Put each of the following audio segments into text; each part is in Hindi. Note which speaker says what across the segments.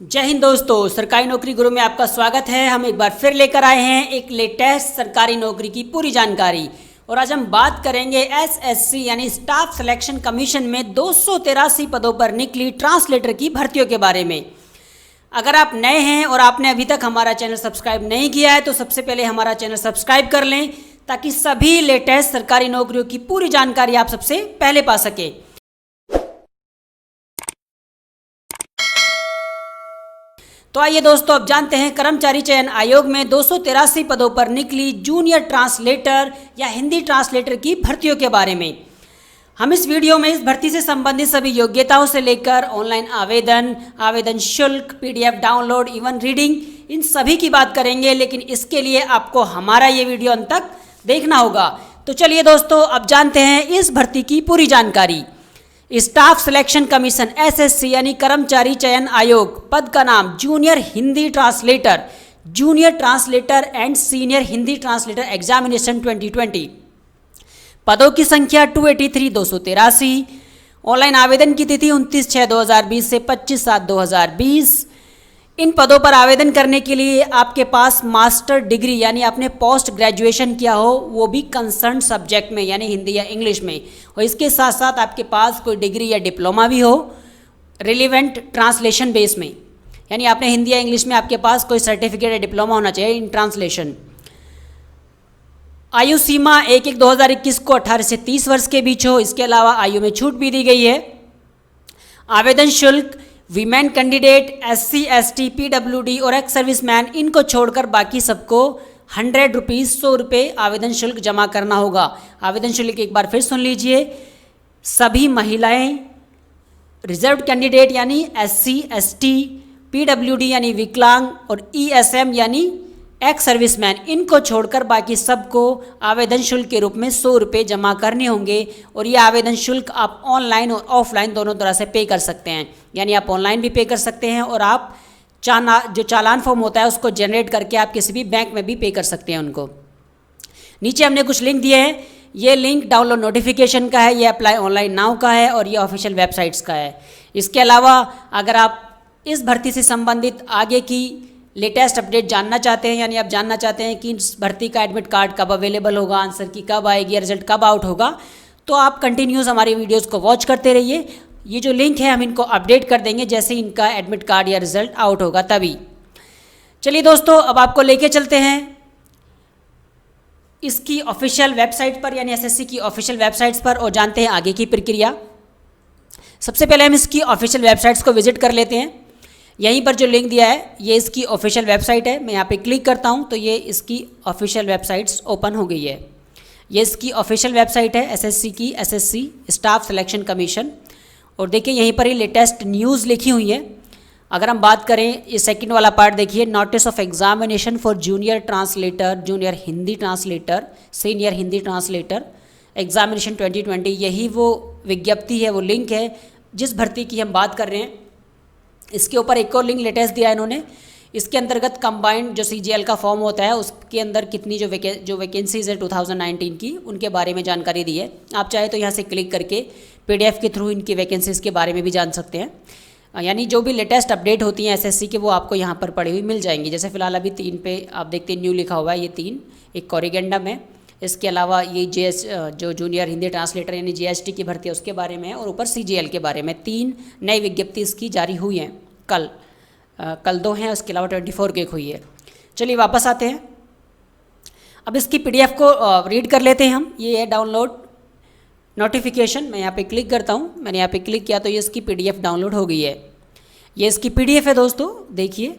Speaker 1: जय हिंद दोस्तों, सरकारी नौकरी गुरु में आपका स्वागत है। हम एक बार फिर लेकर आए हैं एक लेटेस्ट सरकारी नौकरी की पूरी जानकारी। और आज हम बात करेंगे एसएससी यानी स्टाफ सिलेक्शन कमीशन में 283 पदों पर निकली ट्रांसलेटर की भर्तियों के बारे में। अगर आप नए हैं और आपने अभी तक हमारा चैनल सब्सक्राइब नहीं किया है तो सबसे पहले हमारा चैनल सब्सक्राइब कर लें ताकि सभी लेटेस्ट सरकारी नौकरियों की पूरी जानकारी आप सबसे पहले पा सकें। तो आइए दोस्तों, अब जानते हैं कर्मचारी चयन आयोग में 283 पदों पर निकली जूनियर ट्रांसलेटर या हिंदी ट्रांसलेटर की भर्तियों के बारे में। हम इस वीडियो में इस भर्ती से संबंधित सभी योग्यताओं से लेकर ऑनलाइन आवेदन शुल्क, पीडीएफ डाउनलोड, इवन रीडिंग, इन सभी की बात करेंगे। लेकिन इसके लिए आपको हमारा ये वीडियो अंत तक देखना होगा। तो चलिए दोस्तों, अब जानते हैं इस भर्ती की पूरी जानकारी। स्टाफ सिलेक्शन कमीशन एसएससी यानी कर्मचारी चयन आयोग, पद का नाम junior Hindi translator, junior translator and senior Hindi translator examination 2020। पदों की संख्या 283। ऑनलाइन आवेदन की तिथि 29/6/2020 से 25/7/2020। इन पदों पर आवेदन करने के लिए आपके पास मास्टर डिग्री यानी आपने पोस्ट ग्रेजुएशन किया हो, वो भी कंसर्न सब्जेक्ट में यानी हिंदी या इंग्लिश में, और इसके साथ साथ आपके पास कोई डिग्री या डिप्लोमा भी हो रिलेवेंट ट्रांसलेशन बेस में, यानी आपने हिंदी या इंग्लिश में आपके पास कोई सर्टिफिकेट या डिप्लोमा होना चाहिए इन ट्रांसलेशन। आयु सीमा 1/1/2021 को 18 से 30 वर्ष के बीच हो। इसके अलावा आयु में छूट भी दी गई है। आवेदन शुल्क women candidate, SC ST PWD और एक्स सर्विसमैन, इनको छोड़कर बाकी सबको 100 रुपीज़ 100 रुपये आवेदन शुल्क जमा करना होगा। आवेदन शुल्क एक बार फिर सुन लीजिए। सभी महिलाएं, रिजर्व कैंडिडेट यानी SC ST PWD यानी विकलांग और ESM यानी एक्स सर्विसमैन, इनको छोड़कर बाकी सबको आवेदन शुल्क के रूप में 100 रुपये जमा करने होंगे। और ये आवेदन शुल्क आप ऑनलाइन और ऑफलाइन दोनों तरह से पे कर सकते हैं, यानी आप ऑनलाइन भी पे कर सकते हैं और आप जो चालान फॉर्म होता है उसको जनरेट करके आप किसी भी बैंक में भी पे कर सकते हैं उनको। नीचे हमने कुछ लिंक दिए हैं। ये लिंक डाउनलोड नोटिफिकेशन का है, ये अप्लाई ऑनलाइन नाउ का है और ये ऑफिशियल वेबसाइट्स का है। इसके अलावा अगर आप इस भर्ती से संबंधित आगे की लेटेस्ट अपडेट जानना चाहते हैं, यानी आप जानना चाहते हैं कि इस भर्ती का एडमिट कार्ड कब अवेलेबल होगा, आंसर की कब आएगी, रिजल्ट कब आउट होगा, तो आप कंटिन्यूस हमारी वीडियोस को वॉच करते रहिए। ये जो लिंक है हम इनको अपडेट कर देंगे जैसे इनका एडमिट कार्ड या रिजल्ट आउट होगा तभी। चलिए दोस्तों, अब आपको लेके चलते हैं इसकी ऑफिशियल वेबसाइट पर, यानी एसएससी की ऑफिशियल वेबसाइट्स पर, और जानते हैं आगे की प्रक्रिया। सबसे पहले हम इसकी ऑफिशियल वेबसाइट्स को विजिट कर लेते हैं। यहीं पर जो लिंक दिया है ये इसकी ऑफिशियल वेबसाइट है। मैं यहाँ पे क्लिक करता हूँ तो ये इसकी ऑफिशियल वेबसाइट्स ओपन हो गई है। ये इसकी ऑफिशियल वेबसाइट है एसएससी की, एसएससी स्टाफ सिलेक्शन कमीशन। और देखिए यहीं पर ही लेटेस्ट न्यूज़ लिखी हुई है। अगर हम बात करें, ये सेकंड वाला पार्ट देखिए, notice of examination for junior translator, junior Hindi translator, senior Hindi translator examination 2020। यही वो विज्ञप्ति है, वो लिंक है जिस भर्ती की हम बात कर रहे हैं। इसके ऊपर एक और लिंक लेटेस्ट दिया है इन्होंने। इसके अंतर्गत कंबाइंड जो CGL का फॉर्म होता है उसके अंदर कितनी जो वैकेंसीज़ है 2019 की, उनके बारे में जानकारी दी है। आप चाहे तो यहाँ से क्लिक करके PDF के थ्रू इनकी वैकेंसीज़ के बारे में भी जान सकते हैं। यानी जो भी लेटेस्ट अपडेट होती हैं एसएससी के, वो आपको यहाँ पर पड़ी हुई मिल जाएंगी। जैसे फिलहाल अभी 3 पे आप देखते हैं न्यू लिखा हुआ है, ये 3 एक कोरिगेंडम है। इसके अलावा ये जो जूनियर हिंदी ट्रांसलेटर यानी GST की भर्ती है उसके बारे में है, और ऊपर CGL के बारे में 3 नई विज्ञप्ति इसकी जारी हुई हैं। कल 2 हैं, उसके अलावा 24 को एक हुई है। चलिए वापस आते हैं। अब इसकी PDF को रीड कर लेते हैं हम। ये है डाउनलोड नोटिफिकेशन। मैं यहाँ पे क्लिक करता हूँ। मैंने यहाँ पे क्लिक किया तो ये इसकी PDF डाउनलोड हो गई है। ये इसकी PDF है दोस्तों, देखिए।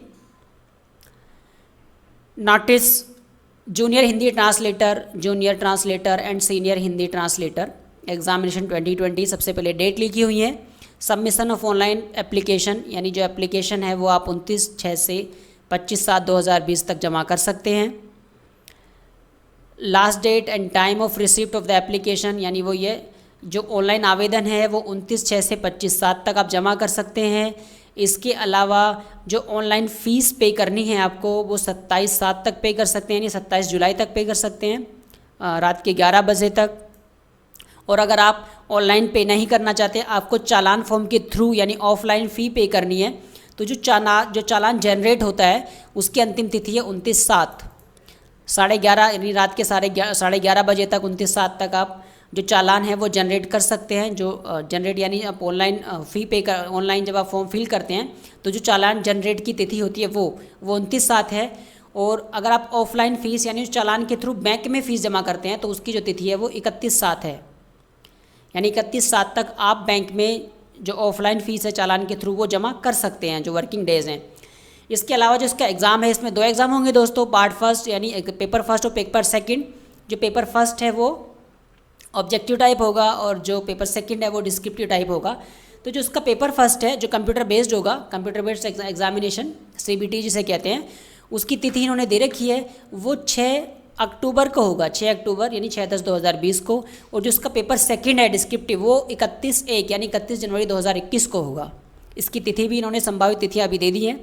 Speaker 1: Notice junior Hindi translator and senior Hindi translator examination 2020। सबसे पहले डेट लिखी हुई है। सबमिशन ऑफ ऑनलाइन एप्लीकेशन, यानी जो एप्लीकेशन है वो आप 29/6 से 25/7/2020 तक जमा कर सकते हैं। Last date and time of receipt of the application, यानी वो ये जो ऑनलाइन आवेदन है वो 29/6 से 25/7 तक आप जमा कर सकते हैं। इसके अलावा जो ऑनलाइन फ़ीस पे करनी है आपको वो 27/7 तक पे कर सकते हैं, यानी 27 जुलाई तक पे कर सकते हैं रात के 11 बजे तक। और अगर आप ऑनलाइन पे नहीं करना चाहते, आपको चालान फॉर्म के थ्रू यानी ऑफलाइन फ़ी पे करनी है, तो जो चालान जनरेट होता है उसकी अंतिम तिथि है 29/7, 11:30 यानी रात के 11:30 बजे तक 29/7 तक आप जो चालान है वो जनरेट कर सकते हैं। जो जनरेट यानी आप ऑनलाइन फ़ी पे कर, ऑनलाइन जब आप फॉर्म फिल करते हैं तो जो चालान जनरेट की तिथि होती है वो 29/7 है। और अगर आप ऑफलाइन फ़ीस यानी उस चालान के थ्रू बैंक में फ़ीस जमा करते हैं तो उसकी जो तिथि है वो 31/7 है, यानी 31/7 तक आप बैंक में जो ऑफलाइन फ़ीस है चालान के थ्रू वो जमा कर सकते हैं, जो वर्किंग डेज़ हैं। इसके अलावा जो इसका एग्ज़ाम है, इसमें 2 एग्ज़ाम होंगे दोस्तों, पार्ट फर्स्ट यानी पेपर फर्स्ट और पेपर सेकंड। जो पेपर फर्स्ट है वो ऑब्जेक्टिव टाइप होगा और जो पेपर सेकंड है वो डिस्क्रिप्टिव टाइप होगा। तो जो उसका पेपर फर्स्ट है जो कंप्यूटर बेस्ड होगा, कंप्यूटर बेस्ड एग्जामिनेशन CBT जिसे कहते हैं, उसकी तिथि इन्होंने दे रखी है वो 6 अक्टूबर को होगा, 6 अक्टूबर यानी 6/10/2020 को। और जो उसका पेपर सेकंड है डिस्क्रिप्टिव वो 31/1 यानी 31 जनवरी 2021 को होगा। इसकी तिथि भी इन्होंने संभावित तिथियाँ अभी दे दी हैं।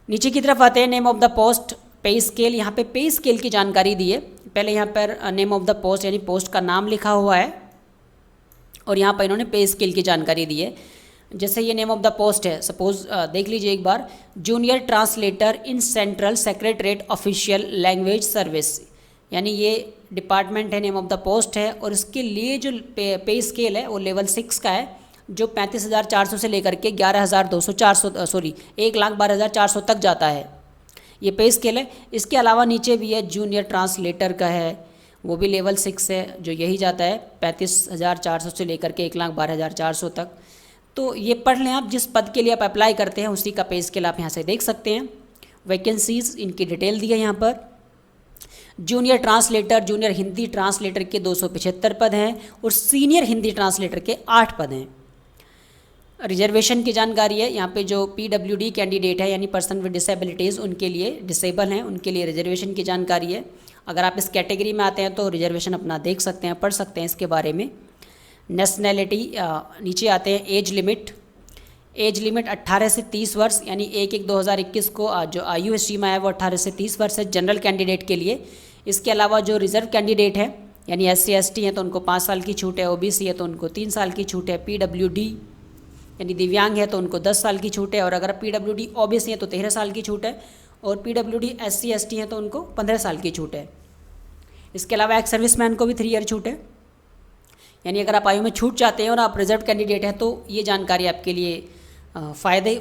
Speaker 1: नीचे की तरफ आते हैं, नेम ऑफ द पोस्ट, पे स्केल। यहाँ पे पे स्केल की जानकारी दी है। पहले यहाँ पर नेम ऑफ द पोस्ट यानी पोस्ट का नाम लिखा हुआ है और यहाँ पर इन्होंने पे स्केल की जानकारी दी है। जैसे ये नेम ऑफ द पोस्ट है, सपोज देख लीजिए एक बार, junior translator in central secretariat official language service, यानी ये डिपार्टमेंट है, नेम ऑफ द पोस्ट है। और इसके लिए जो पे स्केल है वो लेवल 6 का है, जो 35,400 से लेकर के 1,12,400 तक जाता है। ये पे स्केल है। इसके अलावा नीचे भी है जूनियर ट्रांसलेटर का है, वो भी लेवल 6 है, जो यही जाता है 35,400 से लेकर के 1,12,400 तक। तो ये पढ़ लें आप, जिस पद के लिए आप अप्लाई करते हैं उसी का पे स्केल आप यहाँ से देख सकते हैं। वैकेंसीज इनकी डिटेल दी है यहाँ पर। Junior translator, junior Hindi translator के 275 पद हैं और सीनियर हिंदी ट्रांसलेटर के 8 पद हैं। रिजर्वेशन की जानकारी है यहाँ पे, जो PWD कैंडिडेट है यानी पर्सन विद डिसेबिलिटीज़, उनके लिए डिसेबल हैं, उनके लिए रिजर्वेशन की जानकारी है। अगर आप इस कैटेगरी में आते हैं तो रिजर्वेशन अपना देख सकते हैं, पढ़ सकते हैं इसके बारे में। नेशनैलिटी नीचे आते हैं। एज लिमिट 18 से 30 वर्ष, यानी 1/1/2021 को जो आयु सीमा है वो 18 से 30 वर्ष है जनरल कैंडिडेट के लिए। इसके अलावा जो रिजर्व कैंडिडेट है यानी SC ST हैं तो उनको 5 साल की छूट है, OBC है तो उनको 3 साल की छूट है, PWD यानी दिव्यांग है तो उनको 10 साल की छूट है, और अगर PWD OBC है तो 13 साल की छूट है, और PWD SC ST है तो उनको 15 साल की छूट है। इसके अलावा एक्स सर्विसमैन को भी 3 ईयर छूट है, यानी अगर आप आयु में छूट चाहते हैं और आप रिजर्व कैंडिडेट हैं तो ये जानकारी आपके लिए फ़ायदे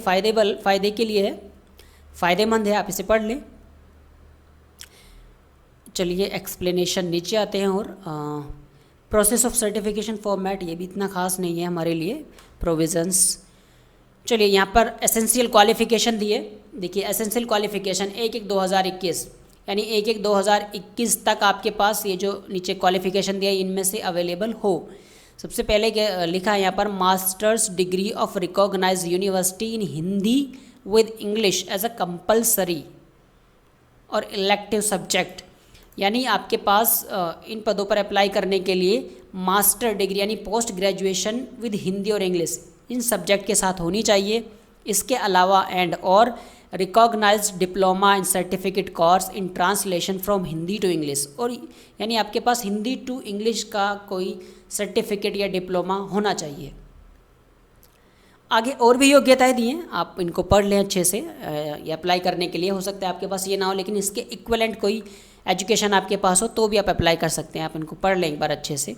Speaker 1: के लिए है, फ़ायदेमंद है, आप इसे पढ़ लें। चलिए एक्सप्लेनेशन नीचे आते हैं। और प्रोसेस ऑफ सर्टिफिकेशन फॉर्मेट, ये भी इतना खास नहीं है हमारे लिए। प्रोविजंस, चलिए यहाँ पर एसेंशियल क्वालिफिकेशन दिए। देखिए एसेंशियल क्वालिफिकेशन 1/1/2021 यानी 1/1/2021 तक आपके पास ये जो नीचे क्वालिफिकेशन दिया है इनमें से अवेलेबल हो। सबसे पहले लिखा है यहाँ पर, masters degree of recognise university in Hindi with English as a compulsory और इलेक्टिव सब्जेक्ट, यानी आपके पास इन पदों पर अप्लाई करने के लिए मास्टर डिग्री यानी पोस्ट ग्रेजुएशन विद हिंदी और इंग्लिश इन सब्जेक्ट के साथ होनी चाहिए। इसके अलावा एंड और recognised diploma in certificate course in translation from Hindi to English, और यानी आपके पास हिंदी टू इंग्लिश का कोई सर्टिफिकेट या डिप्लोमा होना चाहिए। आगे और भी योग्यताएं दी हैं, आप इनको पढ़ लें अच्छे से। ये अप्लाई करने के लिए हो सकता है आपके पास ये ना हो, लेकिन इसके इक्विवेलेंट कोई एजुकेशन आपके पास हो तो भी आप अप्लाई कर सकते हैं। आप इनको पढ़ लें एक बार अच्छे से।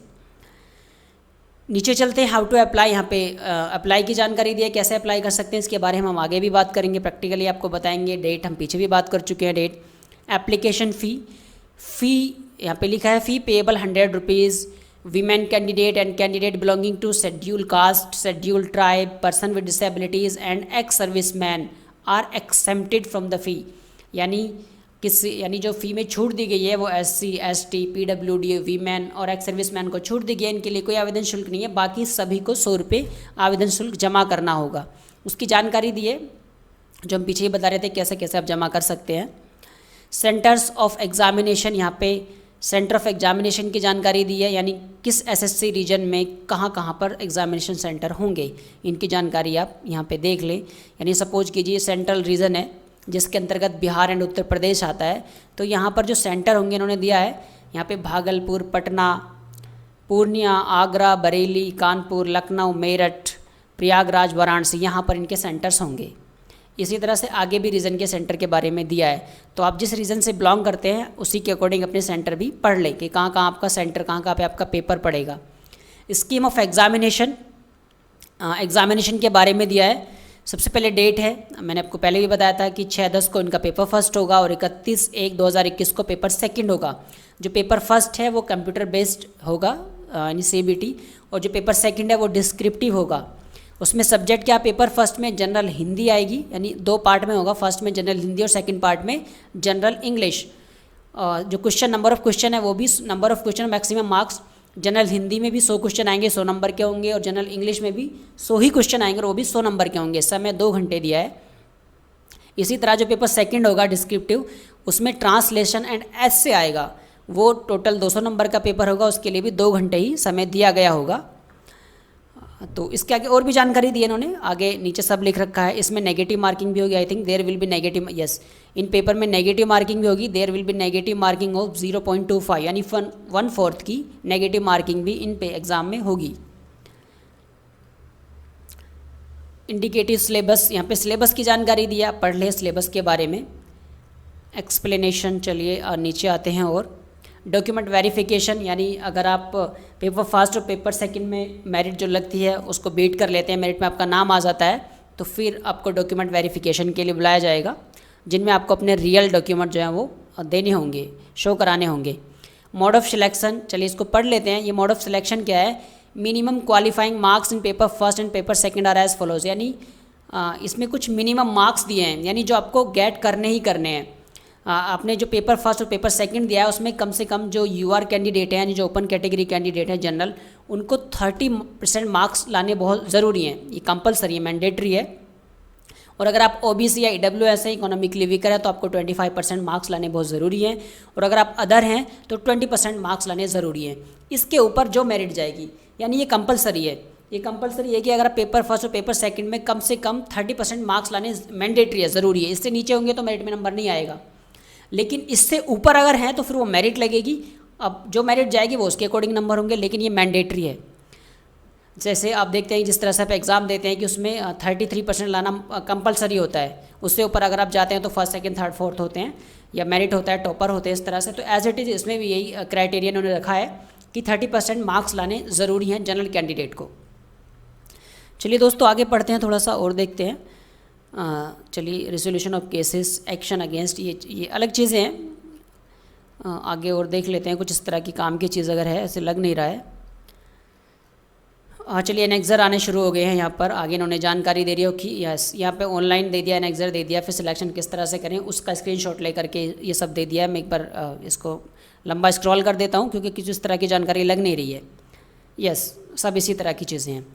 Speaker 1: नीचे चलते हैं, हाउ टू अप्लाई। यहाँ पे अप्लाई की जानकारी दी है, कैसे अप्लाई कर सकते हैं इसके बारे में हम आगे भी बात करेंगे, प्रैक्टिकली आपको बताएंगे। डेट हम पीछे भी बात कर चुके हैं, डेट। एप्लीकेशन फ़ी यहाँ पे लिखा है, fee payable 100 rupees. Women candidate and candidate belonging to schedule caste, schedule tribe, person with disabilities and ex serviceman are exempted from the fee, यानी जो फ़ी में छूट दी गई है वो SC ST PWD वीमेन और एक्स सर्विसमैन को छूट दी गई है। इनके लिए कोई आवेदन शुल्क नहीं है, बाकी सभी को 100 रुपये आवेदन शुल्क जमा करना होगा। उसकी जानकारी दी है जो हम पीछे ही बता रहे थे कैसे कैसे आप जमा कर सकते हैं। सेंटर्स ऑफ एग्जामिनेशन, यहाँ पे सेंटर ऑफ एग्जामिनेशन की जानकारी दी है, यानी किस SSC रीजन में कहाँ कहाँ पर एग्जामिनेशन सेंटर होंगे, इनकी जानकारी आप यहाँ पे देख लें। यानी सपोज कीजिए सेंट्रल रीजन है जिसके अंतर्गत बिहार एंड उत्तर प्रदेश आता है, तो यहाँ पर जो सेंटर होंगे इन्होंने दिया है, यहाँ पे भागलपुर, पटना, पूर्णिया, आगरा, बरेली, कानपुर, लखनऊ, मेरठ, प्रयागराज, वाराणसी, यहाँ पर इनके सेंटर्स होंगे। इसी तरह से आगे भी रीजन के सेंटर के बारे में दिया है, तो आप जिस रीजन से बिलोंग करते हैं उसी के अकॉर्डिंग अपने सेंटर भी पढ़ लें कि कहाँ कहाँ आपका सेंटर, कहाँ कहाँ पे आपका पेपर पड़ेगा। स्कीम ऑफ एग्जामिनेशन, एग्जामिनेशन के बारे में दिया है। सबसे पहले डेट है, मैंने आपको पहले भी बताया था कि 6/10 को इनका पेपर फर्स्ट होगा और 31/1/2021 को पेपर सेकंड होगा। जो पेपर फर्स्ट है वो कंप्यूटर बेस्ड होगा यानी CBT, और जो पेपर सेकंड है वो डिस्क्रिप्टिव होगा। उसमें सब्जेक्ट क्या, पेपर फर्स्ट में जनरल हिंदी आएगी, यानी 2 पार्ट में होगा, फर्स्ट में जनरल हिंदी और सेकंड पार्ट में जनरल इंग्लिश। जो क्वेश्चन, नंबर ऑफ क्वेश्चन है वो भी number of question maximum marks, general Hindi में भी 100 क्वेश्चन आएंगे, 100 नंबर के होंगे, और जनरल इंग्लिश में भी 100 ही क्वेश्चन आएंगे और वो भी 100 नंबर के होंगे। समय 2 घंटे दिया है। इसी तरह जो पेपर सेकंड होगा डिस्क्रिप्टिव, उसमें ट्रांसलेशन एंड एस्से आएगा, वो टोटल 200 नंबर का पेपर होगा, उसके लिए भी 2 घंटे ही समय दिया गया होगा। तो इसके आगे और भी जानकारी दी है इन्होंने, आगे नीचे सब लिख रखा है। इसमें नेगेटिव मार्किंग भी होगी, I think there will be negative, yes, in paper में नेगेटिव मार्किंग भी होगी। There will be negative marking of 0.25 यानी 1/4 की नेगेटिव मार्किंग भी इन पे एग्ज़ाम में होगी। इंडिकेटिव सिलेबस, यहाँ पे सिलेबस की जानकारी दिया, पढ़ ले सिलेबस के बारे में। एक्सप्लेनेशन, चलिए नीचे आते हैं। और डॉक्यूमेंट वेरिफिकेशन, यानी अगर आप पेपर फर्स्ट और पेपर सेकंड में मेरिट जो लगती है उसको बीट कर लेते हैं, मेरिट में आपका नाम आ जाता है, तो फिर आपको डॉक्यूमेंट वेरिफिकेशन के लिए बुलाया जाएगा, जिनमें आपको अपने रियल डॉक्यूमेंट जो हैं वो देने होंगे, शो कराने होंगे। मोड ऑफ सिलेक्शन, चलिए इसको पढ़ लेते हैं। ये मोड ऑफ सिलेक्शन क्या है, minimum qualifying marks in paper first and paper second are as follows, यानी इसमें कुछ मिनिमम मार्क्स दिए हैं, यानी जो आपको गेट करने ही करने हैं। आपने जो पेपर फर्स्ट और पेपर सेकंड दिया है उसमें कम से कम जो UR कैंडिडेट हैं, यानी जो ओपन कैटेगरी कैंडिडेट हैं जनरल, उनको 30% मार्क्स लाने बहुत ज़रूरी हैं, ये कंपलसरी है, मैंडेटरी है। और अगर आप OBC या EWS हैं, इकोनॉमिकली वीकर है, तो आपको 25% मार्क्स लाने बहुत ज़रूरी हैं। और अगर आप अदर हैं तो 20% मार्क्स लाने ज़रूरी हैं। इसके ऊपर जो मेरिट जाएगी, यानी ये कंपलसरी है, ये कंपलसरी है कि अगर आप पेपर फर्स्ट और पेपर सेकंड में कम से कम 30% मार्क्स लाने मैंडेटरी है, ज़रूरी है। इससे नीचे होंगे तो मेरिट में नंबर नहीं आएगा, लेकिन इससे ऊपर अगर हैं तो फिर वो मेरिट लगेगी। अब जो मेरिट जाएगी वो उसके अकॉर्डिंग नंबर होंगे, लेकिन ये मैंडेटरी है। जैसे आप देखते हैं जिस तरह से आप एग्ज़ाम देते हैं कि उसमें 33% लाना कंपलसरी होता है, उससे ऊपर अगर आप जाते हैं तो फर्स्ट सेकंड थर्ड फोर्थ होते हैं, या मेरिट होता है, टॉपर होते हैं, इस तरह से। तो एज इट इज़ इसमें भी यही क्राइटेरिया उन्होंने रखा है कि 30% मार्क्स लाने ज़रूरी हैं जनरल कैंडिडेट को। चलिए दोस्तों आगे पढ़ते हैं, थोड़ा सा और देखते हैं। चलिए resolution of cases, action against, ये अलग चीज़ें हैं। आगे और देख लेते हैं कुछ इस तरह की काम की चीज़ अगर है, ऐसे लग नहीं रहा है। चलिए एनेक्सर आने शुरू हो गए हैं यहाँ पर। आगे इन्होंने जानकारी दे रही हो कि यस, यहाँ पे ऑनलाइन दे दिया, एनेक्सर दे दिया, फिर सिलेक्शन किस तरह से करें उसका स्क्रीनशॉट लेकर के ये सब दे दिया है। मैं एक बार इसको लंबा स्क्रॉल कर देता हूँ क्योंकि किसी इस तरह की जानकारी लग नहीं रही है। यस, सब इसी तरह की चीज़ें हैं।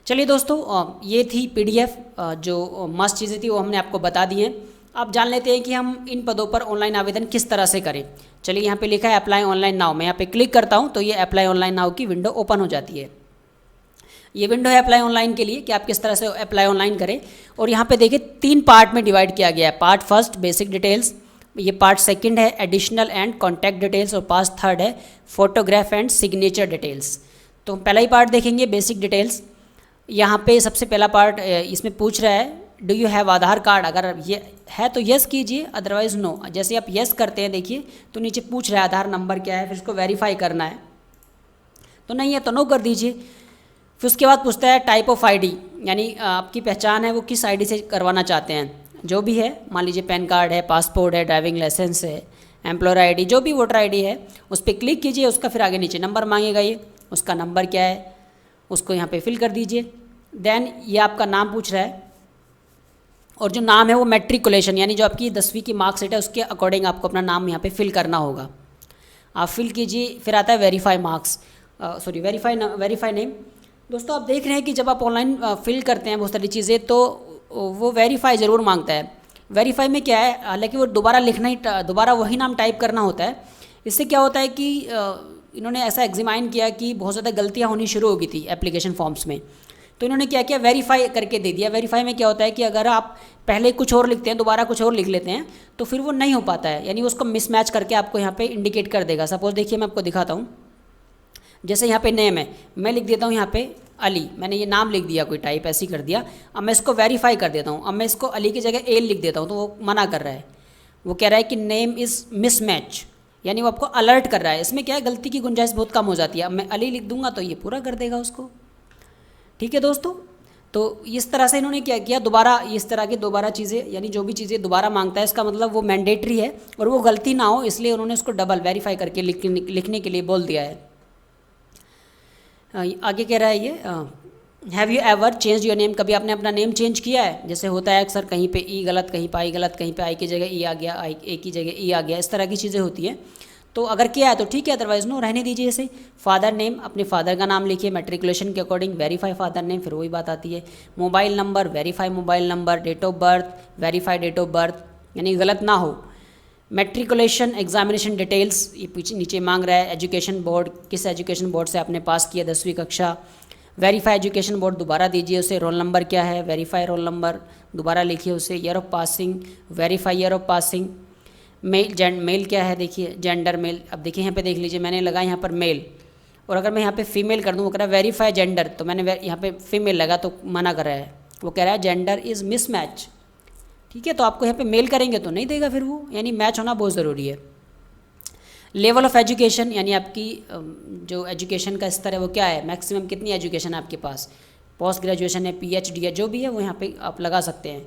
Speaker 1: चलिए दोस्तों ये थी PDF, जो मस्ट चीज़ें थी वो हमने आपको बता दी हैं। अब जान लेते हैं कि हम इन पदों पर ऑनलाइन आवेदन किस तरह से करें। चलिए यहाँ पे लिखा है अप्लाई ऑनलाइन नाउ, मैं यहाँ पे क्लिक करता हूँ तो ये अप्लाई ऑनलाइन नाउ की विंडो ओपन हो जाती है। ये विंडो है अप्लाई ऑनलाइन के लिए कि आप किस तरह से अप्लाई ऑनलाइन करें। और यहाँ पे देखिए 3 पार्ट में डिवाइड किया गया है। पार्ट फर्स्ट बेसिक डिटेल्स, ये पार्ट सेकंड है एडिशनल एंड कॉन्टैक्ट डिटेल्स, और पार्ट थर्ड है फोटोग्राफ एंड सिग्नेचर डिटेल्स। तो हम पहला ही पार्ट देखेंगे बेसिक डिटेल्स। यहाँ पे सबसे पहला पार्ट इसमें पूछ रहा है do you have Aadhaar card, अगर ये है तो यस कीजिए, अदरवाइज़ नो। जैसे आप यस करते हैं देखिए तो नीचे पूछ रहा है आधार नंबर क्या है, फिर इसको वेरीफाई करना है, तो नहीं है तो नो कर दीजिए। फिर उसके बाद पूछता है टाइप ऑफ ID, यानी आपकी पहचान है वो किस ID से करवाना चाहते हैं, जो भी है, मान लीजिए पैन कार्ड है, पासपोर्ट है, ड्राइविंग लाइसेंस है, एम्प्लॉयर ID, जो भी वोटर ID है उस पर क्लिक कीजिए। उसका फिर आगे नीचे नंबर मांगेगा, ये उसका नंबर क्या है उसको यहाँ पे फिल कर दीजिए। देन ये आपका नाम पूछ रहा है, और जो नाम है वो मैट्रिकुलेशन, यानी जो आपकी 10वीं की मार्कशीट है उसके अकॉर्डिंग आपको अपना नाम यहाँ पे फिल करना होगा। आप फिल कीजिए। फिर आता है वेरीफाई मार्क्स, वेरीफाई नेम। दोस्तों आप देख रहे हैं कि जब आप ऑनलाइन फिल करते हैं बहुत सारी चीज़ें तो वो वेरीफाई ज़रूर मांगता है। वेरीफाई में क्या है, हालांकि वो दोबारा वही नाम टाइप करना होता है। इससे क्या होता है कि इन्होंने ऐसा एग्जामिन किया कि बहुत ज़्यादा गलतियाँ होनी शुरू हो गई थी एप्लीकेशन फॉर्म्स में, तो इन्होंने क्या किया, वेरीफाई करके दे दिया। वेरीफाई में क्या होता है कि अगर आप पहले कुछ और लिखते हैं दोबारा कुछ और लिख लेते हैं तो फिर वो नहीं हो पाता है, यानी उसको मिसमैच करके आपको यहाँ पे इंडिकेट कर देगा। सपोज देखिए मैं आपको दिखाता हूँ, जैसे यहाँ पे नेम है, मैं लिख देता हूँ यहाँ पे अली, मैंने ये नाम लिख दिया, कोई टाइप ऐसे ही कर दिया। अब मैं इसको वेरीफाई कर देता हूँ। अब मैं इसको अली की जगह एल लिख देता हूँ, तो वो मना कर रहा है। वो कह रहा है कि नेम इज़ मिसमैच, यानी वो आपको अलर्ट कर रहा है। इसमें क्या है, गलती की गुंजाइश बहुत कम हो जाती है। अब मैं अली लिख दूंगा तो ये पूरा कर देगा उसको। ठीक है दोस्तों, तो इस तरह से इन्होंने क्या किया, दोबारा इस तरह की दोबारा चीज़ें, यानी जो भी चीज़ें दोबारा मांगता है इसका मतलब वो मैंडेटरी है और वो गलती ना हो, इसलिए उन्होंने उसको डबल वेरीफाई करके लिखने के लिए बोल दिया है। आगे कह रहा है ये, have you ever change your name, कभी आपने अपना नेम चेंज किया है? जैसे होता है अक्सर, कहीं पे ई गलत, कहीं पे आई गलत, कहीं पे आई की जगह ई आ गया, आई ए की जगह ई आ गया, इस तरह की चीज़ें होती हैं। तो अगर किया है तो ठीक है, अदरवाइज नो, रहने दीजिए इसे। फादर नेम, अपने फादर का नाम लिखिए मैट्रिकुलेशन के अकॉर्डिंग, वेरीफाई फादर नेम, फिर वही बात आती है। Mobile number, verify mobile number. Date of birth, verify date of birth, यानी गलत ना हो। मैट्रिकुलेशन एग्जामिनेशन डिटेल्स, ये पीछे नीचे मांग रहा है। एजुकेशन बोर्ड, किस एजुकेशन बोर्ड से आपने पास किया 10वीं कक्षा। वेरीफाई एजुकेशन बोर्ड, दोबारा दीजिए उसे। रोल नंबर क्या है, वेरीफाई रोल नंबर, दोबारा लिखिए उसे। Year of passing, verify year of passing. Mail क्या है, देखिए जेंडर मेल। अब देखिए यहाँ पे देख लीजिए, मैंने लगा यहाँ पर मेल, और अगर मैं यहाँ पे फीमेल कर दूँ, वो कह रहा है वेरीफाई जेंडर, तो मैंने यहाँ पे फीमेल लगा तो मना कर रहा है। वो कह रहा है जेंडर इज़ मिसमैच। ठीक है, तो आपको यहाँ पे मेल करेंगे तो नहीं देगा फिर वो, यानी मैच होना बहुत ज़रूरी है। लेवल ऑफ एजुकेशन, यानी आपकी जो एजुकेशन का स्तर है वो क्या है, मैक्सिमम कितनी एजुकेशन है आपके पास, पोस्ट ग्रेजुएशन है, पीएचडी है, जो भी है वो यहाँ पे आप लगा सकते हैं।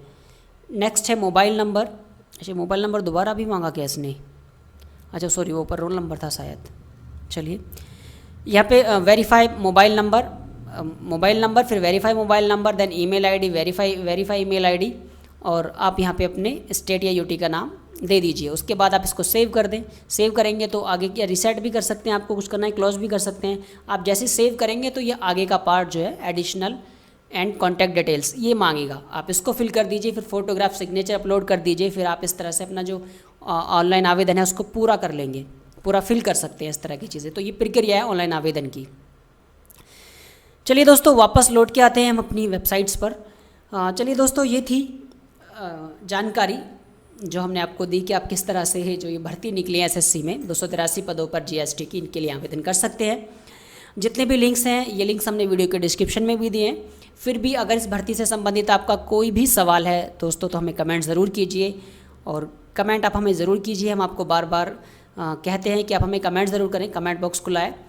Speaker 1: नेक्स्ट है मोबाइल नंबर। अच्छा, मोबाइल नंबर दोबारा भी मांगा क्या इसने? अच्छा सॉरी, वो ऊपर रोल नंबर था शायद। चलिए, यहाँ पे वेरीफाई मोबाइल नंबर, फिर verify mobile number, then email ID, verify email ID, और आप यहाँ पे अपने स्टेट या यूटी का नाम दे दीजिए। उसके बाद आप इसको सेव कर दें। सेव करेंगे तो आगे क्या, रिसेट भी कर सकते हैं, आपको कुछ करना है क्लोज भी कर सकते हैं। आप जैसे सेव करेंगे तो ये आगे का पार्ट जो है एडिशनल एंड कॉन्टैक्ट डिटेल्स ये मांगेगा, आप इसको फिल कर दीजिए। फिर फोटोग्राफ सिग्नेचर अपलोड कर दीजिए। फिर आप इस तरह से अपना जो ऑनलाइन आवेदन है उसको पूरा कर लेंगे, पूरा फिल कर सकते हैं इस तरह की चीज़ें। तो ये प्रक्रिया है ऑनलाइन आवेदन की। चलिए दोस्तों, वापस लौट के आते हैं हम अपनी वेबसाइट्स पर। चलिए दोस्तों, ये थी जानकारी जो हमने आपको दी कि आप किस तरह से है जो ये भर्ती निकली है एसएससी में 283 पदों पर जीएसटी की, इनके लिए आवेदन कर सकते हैं। जितने भी लिंक्स हैं, ये लिंक्स हमने वीडियो के डिस्क्रिप्शन में भी दिए हैं। फिर भी अगर इस भर्ती से संबंधित आपका कोई भी सवाल है दोस्तों, तो हमें कमेंट ज़रूर कीजिए, और कमेंट आप हमें ज़रूर कीजिए। हम आपको बार बार कहते हैं कि आप हमें कमेंट ज़रूर करें, कमेंट बॉक्स खुला है।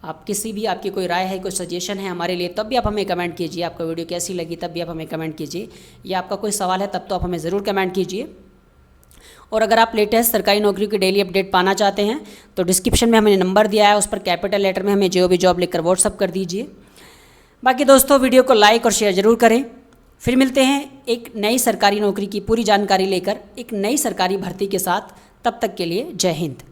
Speaker 1: आप किसी भी, आपकी कोई राय है, कोई सजेशन है हमारे लिए, तब भी आप हमें कमेंट कीजिए। आपको वीडियो कैसी लगी तब भी आप हमें कमेंट कीजिए, या आपका कोई सवाल है तब तो आप हमें ज़रूर कमेंट कीजिए। और अगर आप लेटेस्ट सरकारी नौकरी की डेली अपडेट पाना चाहते हैं तो डिस्क्रिप्शन में हमने नंबर दिया है, उस पर कैपिटल लेटर में हमें जो भी जॉब लिखकर व्हाट्सअप कर दीजिए। बाकी दोस्तों, वीडियो को लाइक और शेयर ज़रूर करें। फिर मिलते हैं एक नई सरकारी नौकरी की पूरी जानकारी लेकर, एक नई सरकारी भर्ती के साथ। तब तक के लिए जय हिंद।